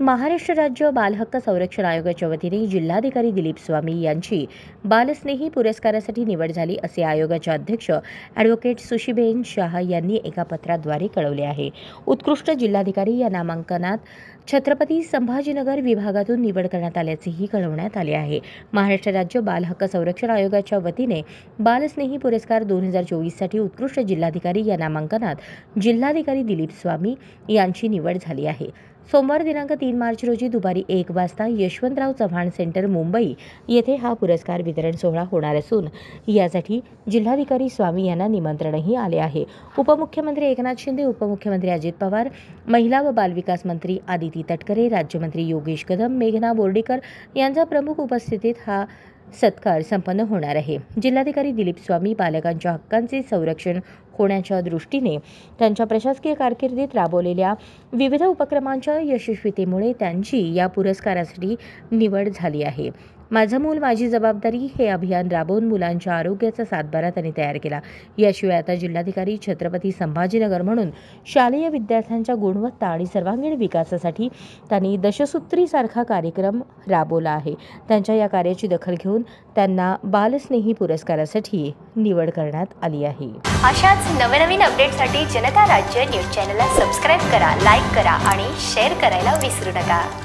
महाराष्ट्र राज्य बालहक्क संरक्षण आयोगाच्या वतीने जिल्हाधिकारी दिलीप स्वामी यांची बालस्नेही पुरस्कारासाठी निवड झाली असे आयोगाचे अध्यक्ष ॲडव्होकेट सुशीबेन शाह यांनी एका पत्राद्वारे कळवले आहे। उत्कृष्ट जिल्हाधिकारी या नामांकनात छत्रपती संभाजीनगर विभागातून निवड करण्यात आल्याचेही कळवण्यात आले आहे। महाराष्ट्र राज्य बालहक्क संरक्षण आयोगाच्या वतीने बालस्नेही पुरस्कार 2024 साठी उत्कृष्ट जिल्हाधिकारी या नामांकनात जिल्हाधिकारी दिलीप स्वामी यांची निवड झाली आहे। सोमवार दिनांक 3 मार्च रोजी दुपारी 1 वाजता यशवंतराव चव्हाण सेंटर मुंबई येथे हा पुरस्कार वितरण सोहळा होणार असून यासाठी जिल्हाधिकारी स्वामी यांना निमंत्रणही आले आहे। उपमुख्यमंत्री एकनाथ शिंदे, उपमुख्यमंत्री अजित पवार, महिला व बालविकास मंत्री आदिती तटकरे, राज्यमंत्री योगेश कदम, मेघना बोर्डीकर यांच्या प्रमुख उपस्थितीत हा सत्कार संपन्न होणार आहे। जिल्हाधिकारी दिलीप स्वामी बालकांच्या हक्कांचे संरक्षण होण्याच्या दृष्टीने त्यांच्या प्रशासकीय कारकिर्दीत राबवलेल्या विविध उपक्रमांच्या यशस्वीतेमुळे त्यांची या पुरस्कारासाठी निवड झाली आहे। माझं मूल माझी जबाबदारी हे अभियान राबवून मुलांच्या आरोग्याचा सातबारा त्यांनी तयार केला। याशिवाय आता जिल्हाधिकारी छत्रपती संभाजीनगर म्हणून शालेय विद्यार्थ्यांच्या गुणवत्ता आणि सर्वांगीण विकासासाठी त्यांनी दशसूत्री सारखा कार्यक्रम राबवला आहे। त्यांच्या या कार्याची दखल घेऊन त्यांना बालस्नेही पुरस्कारासाठी निवड करण्यात आली आहे। अशाच नवनवीन अपडेटसाठी जनता राज्य न्यूज चॅनलला सबस्क्राइब करा, लाईक करा आणि शेअर करायला विसरू नका।